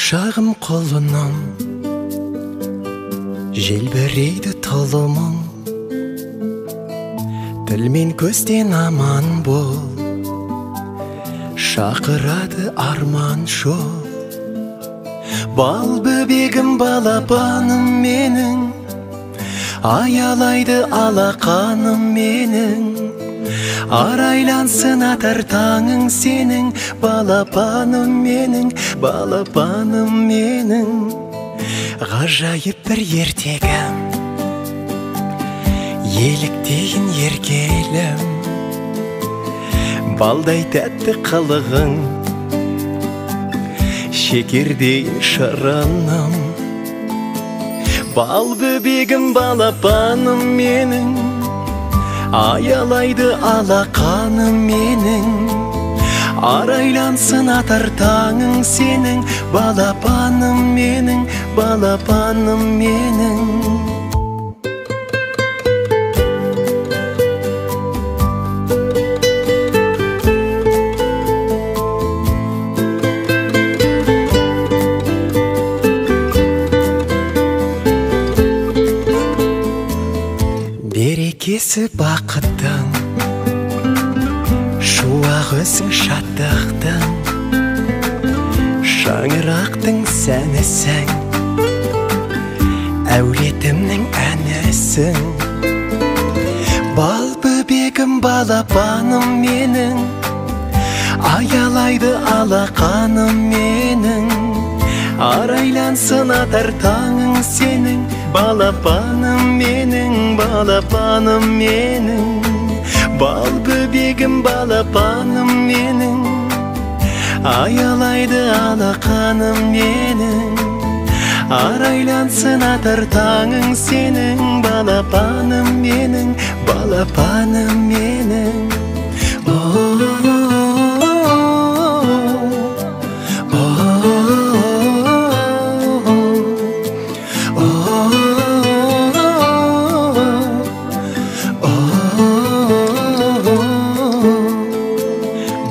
Шағым қолынан желбірейді тұлымың, тіл мен көзден аман бол, шақырады арман жол. Бал бөбегім, балапаным менің, аялайды алақаным менің. Арайлансын атар таңың сенің, балапаным менің, балапаным менің. Ғажайып бір ертегім, еліктейін еркелім, балдай тәтті қылығың, шекердейін шырыным. Бал бөбегім, балапаным менің, аялайды алақаным менің. Арайлансын атар таңың сенің, балапаным менің, балапаным менің. Берекесі бақыттың, шуағысың шаттықтың, шаңырақтың сәнісің, әулетімнің әнісің. Бал бөбегім, балапаным менің, аялайды алақаным менің. Арайлансын атар таңың сенің, балапаным менің, балапаным менің. Бал бөбегім, балапаным менің, аялайды алақаным менің. Арайлансын атар таңың сенің, балапаным менің, балапаным менің.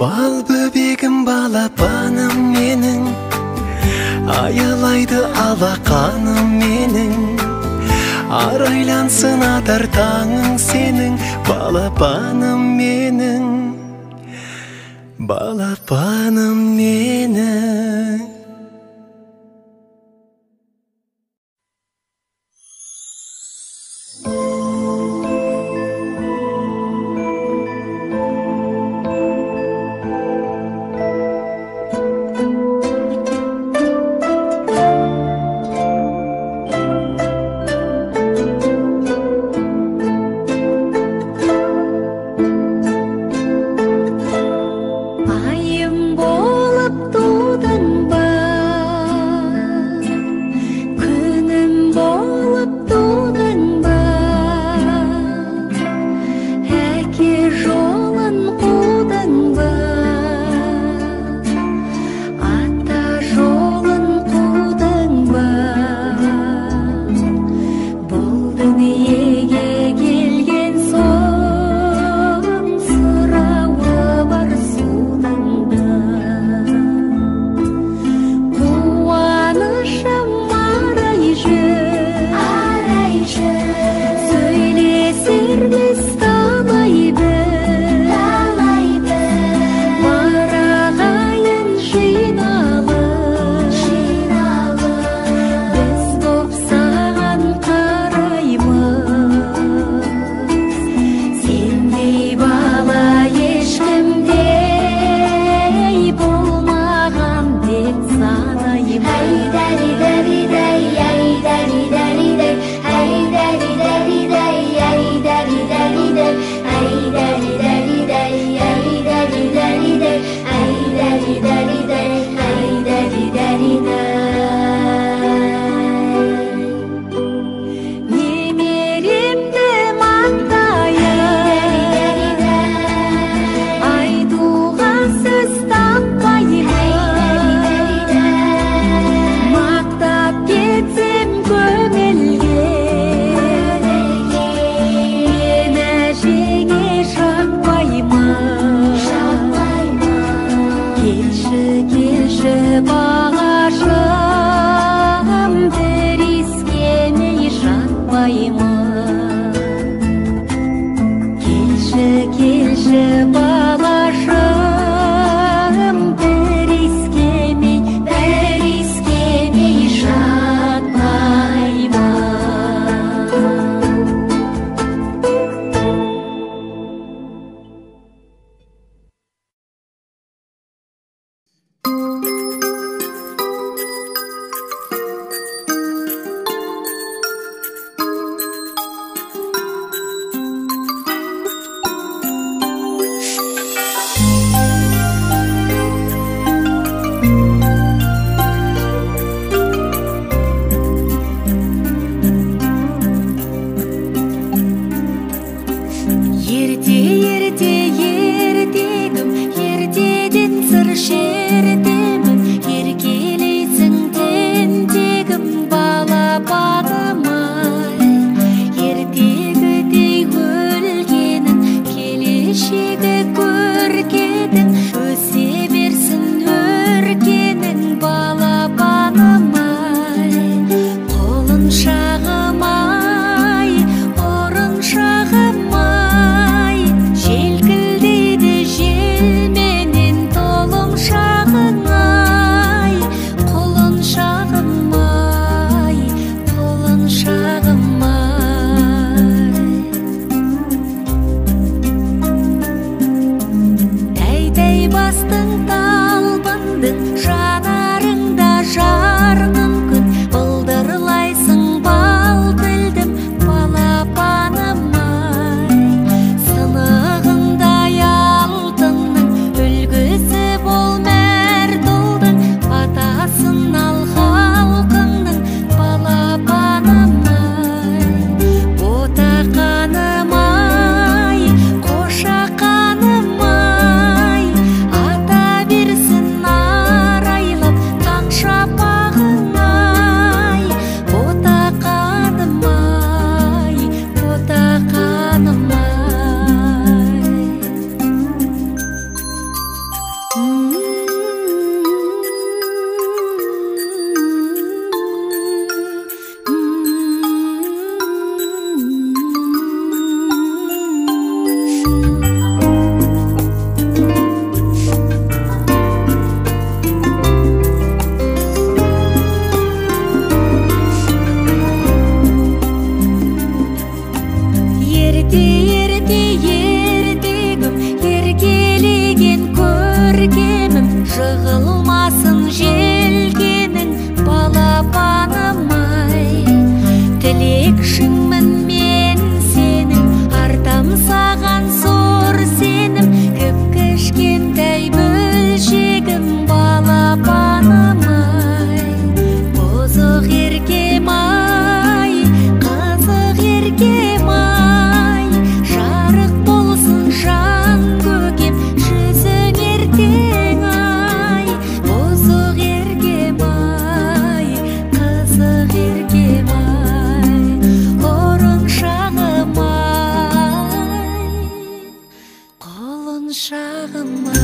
Бал бөбегім, балапаным менің, аялайды алақаным менің. Арайлансын атар таңың сенің, балапаным менің, балапаным менің. Келші бағашым, бір искемей жатпаймын. Келші бағашым, бір искемей жатпаймын. Ертеден сыр шертемін, еркелейсің тентегім балапаным-ай. Ертегідей өлгенін, келешегі көркедің, өсе берсін өркенің балапаным-ай. Құлыншағым-ай, ұрыншағым-ай, желкілдейді желменен толымшағың-ай. Құлыншағым-ай, құлыншағым-ай. Тәй-тәй бастың талпындың, жанарыңда жарқын күн, былдырлайсың бал тілдім балапаным-ай. Сынығындай алтынның үлгісі бол мәртұлдың, батасын ал халқыңның балапаным-ай. Ботақаным-ай, қошақаным-ай, ата берсін арайлап таң шапағың-ай. Ботақаным-ай, ботақаным-ай. Ертегім, еркелеген көркемім, жығылмасын желкенің балапаным-ай. Тілекшіңмін мен сенің, артам саған зор сенім, кіп-кішкентай бөлшегім балапаным-ай. Бұзық еркем-ай, қызық еркем-ай, жарық болсын жан көкем жүзің ертең-ай. Бұзық еркем-ай, қызық еркем-ай, ұрыншағым-ай, құлыншағым-ай.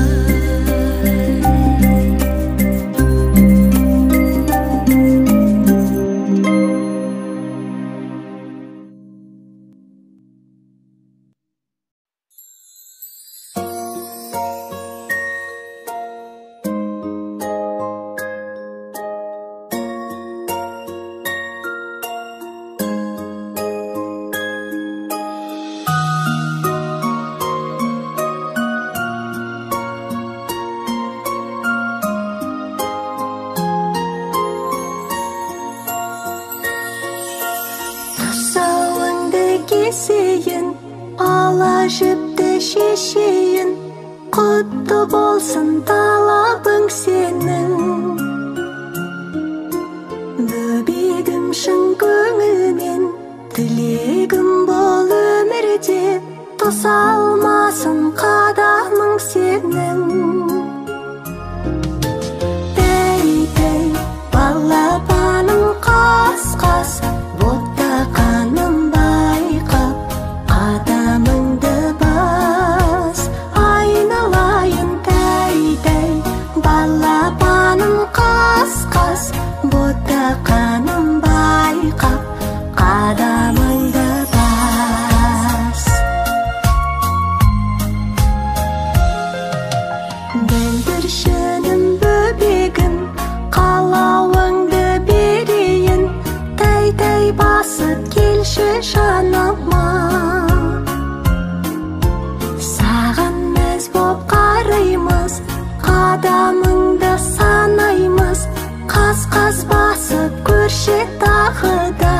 Keseyін, ала жіпті шешейін, құтты болсын талабың сенің. Бөбегім шын көңілмен, тілегім бол өмірде, тоса алмасын қадамың сенің. Тәй-тәй, балапаным қас-қас, ботақаным байқап, қадамыңды бас. Айналайын тәй-тәй, көршінің бөбегін, қалауыңды берейін, тәй-тәй басып келші жаныма. Саған мәз боп қараймыз, қадамыңды санаймыз, қас-қас басып көрші тағы да.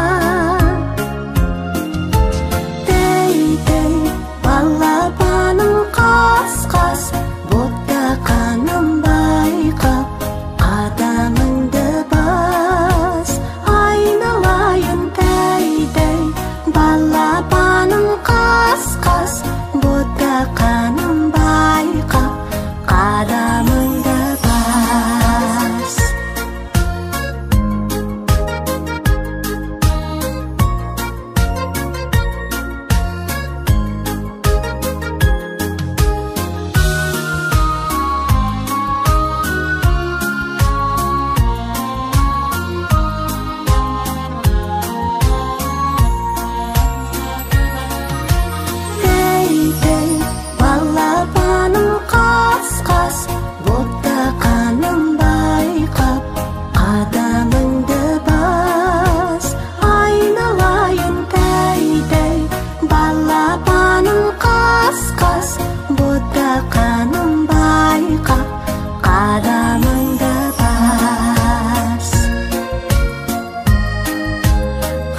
Тәй-тәй балапаным қас-қас, боттақаным байқап, қадамыңды бас. Айналайын тәй-тәй балапаным қас-қас, боттақаным байқап, қадамыңды бас. Тәй-тәй балапаным қас-қас, боттақаным байқап, қадамыңды бас. Айналайын тәй-тәй балапаным қас-қас, боттақаным байқап, қадамыңды бас.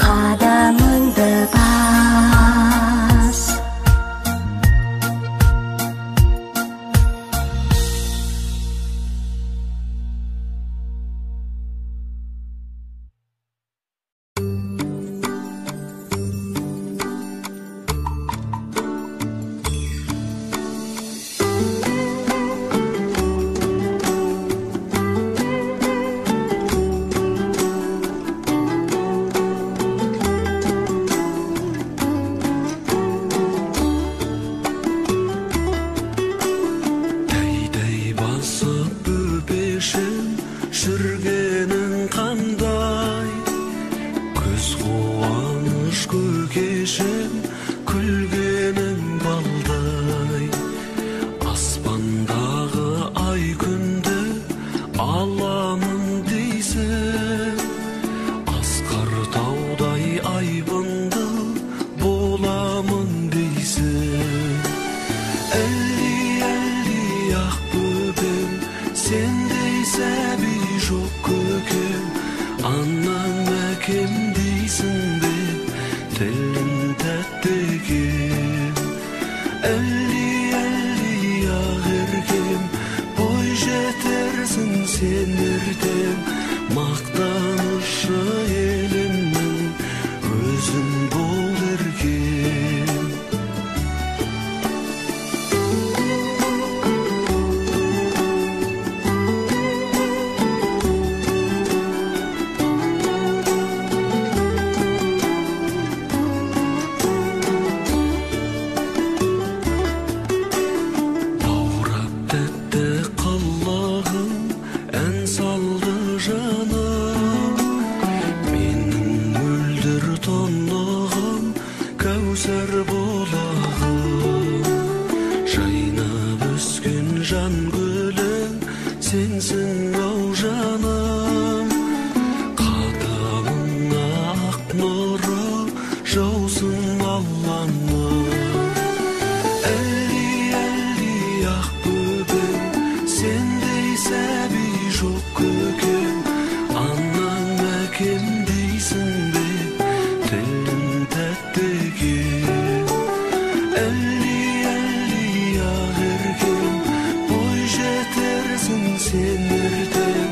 Қадамыңды бас. Тәй-тәй басып өпешім, жүргенің қандай? Көз қуаныш көкешім, күлгенің балдай. Аспандағы ай күнді аламын дейсің, асқар таудай айбынды боламын дейсің. Әлди ақ бөбем, сендей сәби жоқ көкем, анам әкем дейсің бе, тілің тәтті екен. Әлди ақ еркем, бой жетерсің сен ертең, мақтанышы елімнің өзің бол еркем. Баурап тәтті қылығың, ән салды жаным. Менің мөлдір тонығым, кәусар бұлағым. Жайнап өскен жан гүлің, сенсің ау жаным. Қадамыңа ақ нұры жаусын алланың. Әлди ақ бөбем, сендей сәби жоқ көкем, анам әкем дейсің бе, тілің тәтті екен. Әлди ақ еркем, бой жетерсің сен ертең,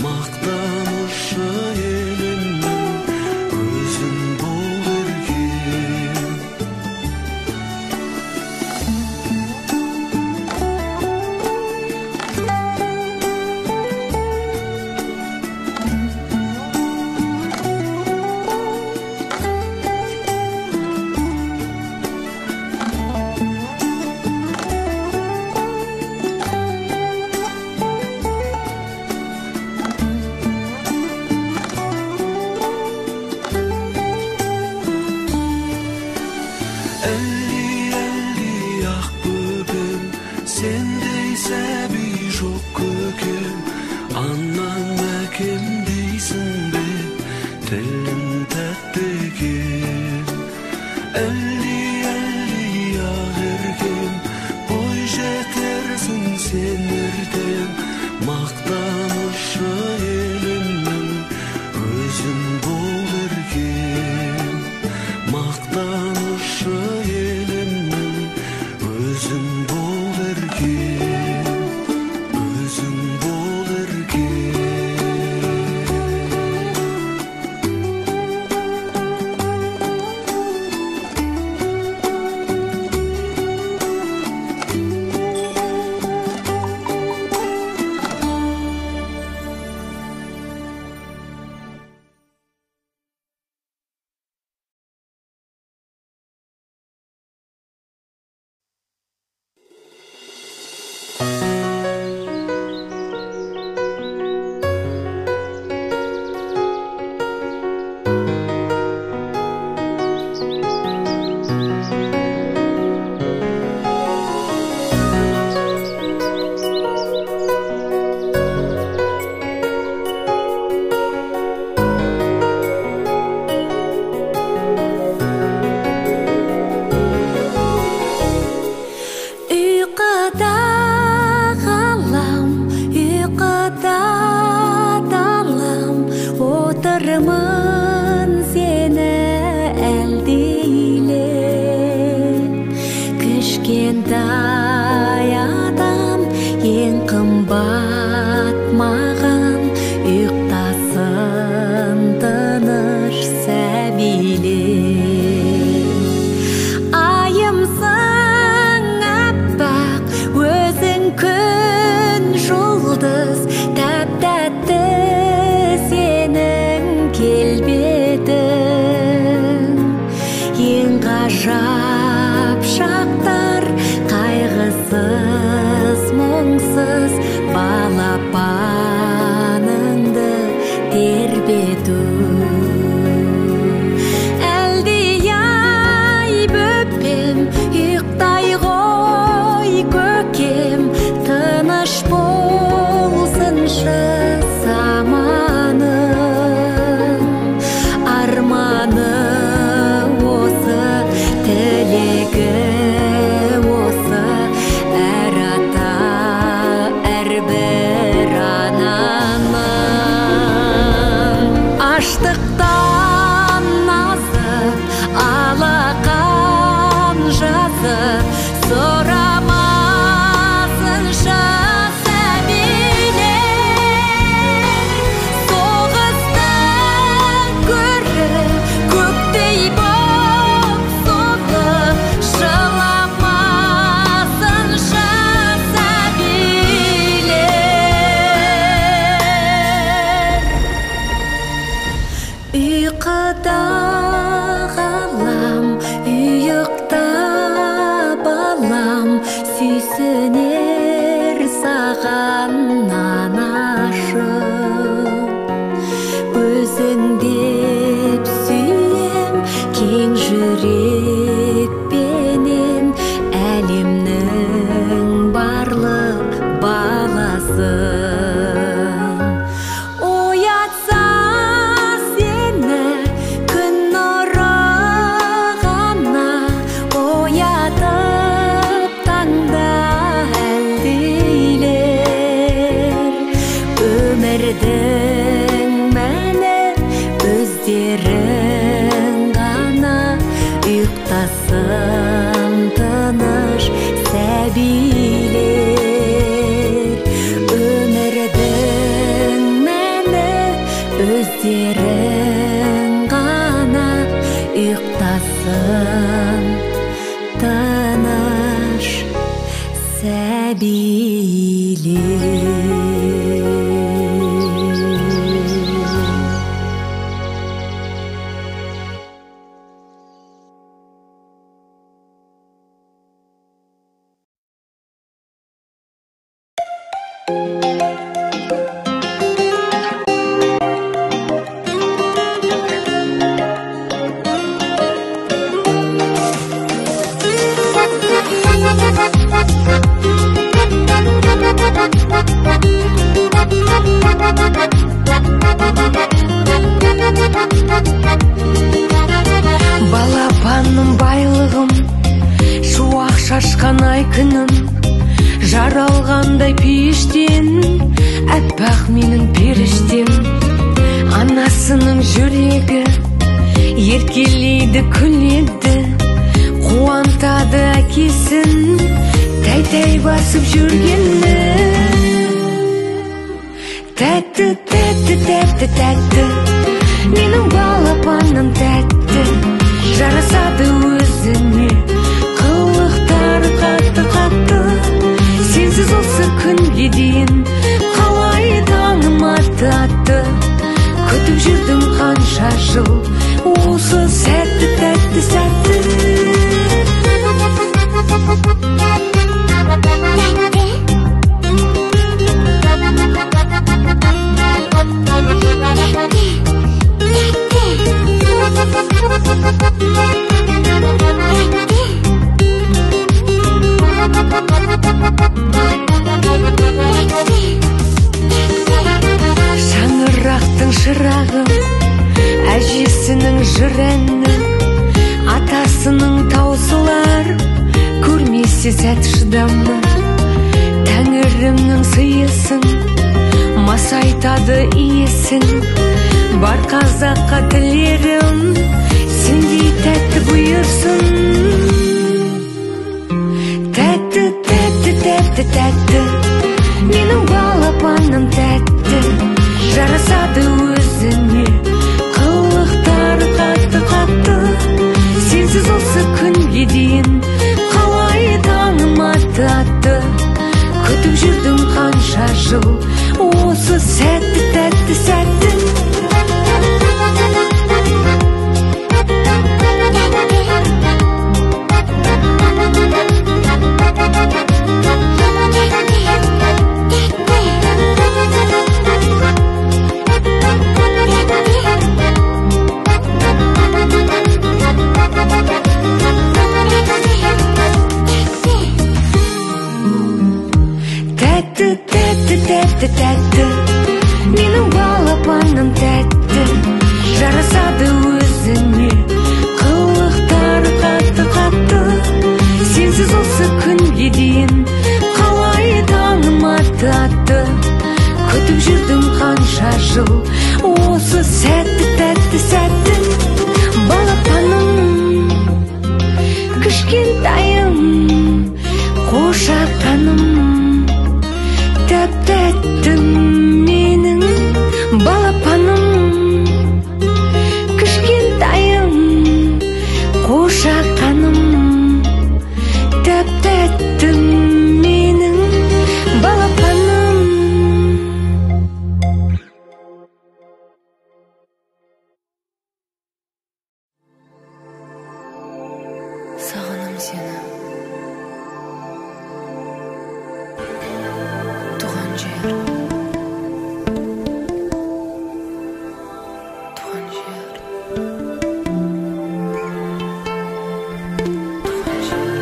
мақтанышы елімнің өзің бол еркем. көкем, аннан мәкем дейсің бе, тілің тәтті екен. Әлди ағыргем, бой жетерсің сен ертең, мақтанышы елімнің өзің бол еркем. Мақтанышы елімнің өзің бол еркем, өзің бол еркем. Балапаным байлығым, шуақ шашқан ай күнім, жаралғандай пейіштен, әппақ менің періштем. Анасының жүрегі еркелейді, күледі, қуантады әкесін, тәй-тәй басып жүргені. Тәтті, тәтті, тәтті, тәтті, менің балапаным тәтті, жарасады өзіне, қылықтары қатты-қатты. Сенсіз осы күнге дейін қалай таңым атты, күтіп жүрдім қанша жыл осы сәтті, тәтті сәтті. Шаңырақтың шырағы, әжесінің жыр әні, атасының таусылар, көрмесе сәт шыдамы. Тәңірімнің сыйысын, масайтады иесін, бар қазаққа тілерім, сендей тәтті бұйырсын. Тәтті, тәтті, тәтті, тәтті, менің балапаным тәтті, жарасады өзіне, қылықтары қатты-қатты. Сенсіз осы күнге дейін қалай таңым атты, күтіп жүрдім қанша жыл осы сәтті, тәтті сәтті. Тәтті, тәтті, тәтті, тәтті, менің балапаным тәтті, жарасады өзіне, қылықтары қатты-қатты. Сенсіз осы күнге дейін қалай таңым атты, күтіп жүрдім қанша жыл осы сәтті, тәтті сәтті. Балапаным, кішкентайым, қошақаным, тәп-тәттім менің балапаным, кішкентайым, қошақаным, тәп-тәттім менің балапаным. Сағынам сені, туған жер, туған жер, туған жер.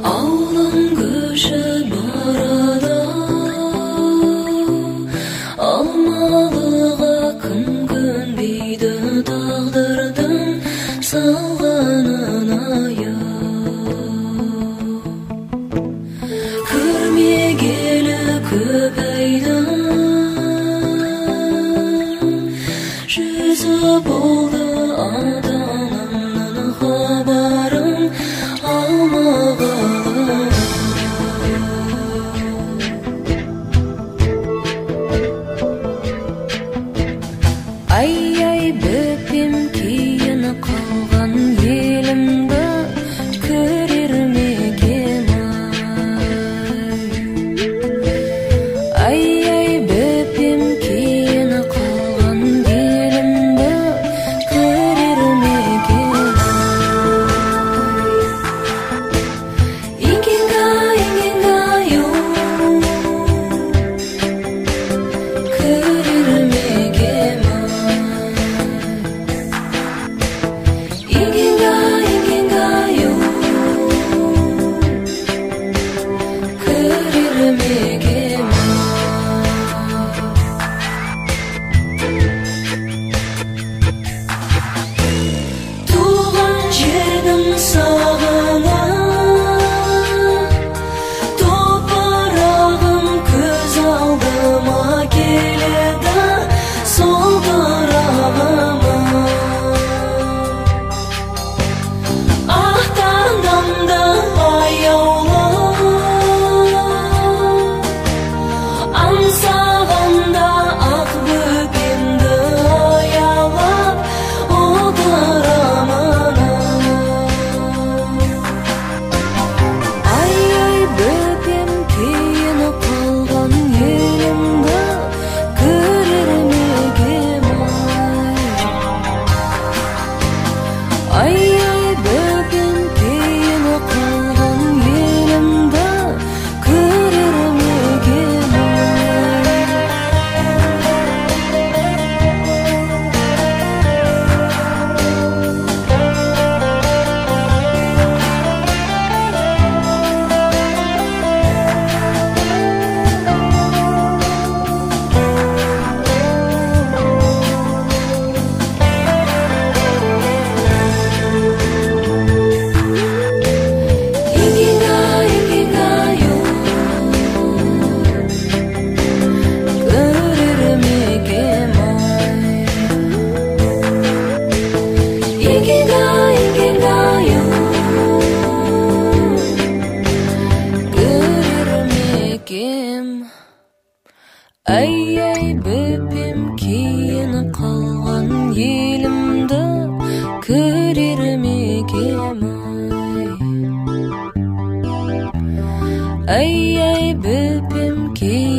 Ауылым көшіп барады, алмалыға кім көнбейді, тағдырдың салғанын аю. Көрмегелі көп айдың жүзі болды, ата-анамнан хабарым алмағалы. Ай-ай, бөпем кейін қалған елімді көрер ме екен ай? Ай-ай, бөпем кейін қалған елімді көрер ме Ай бөпем кейін қалған елімді көрермегем ай бөпем кейін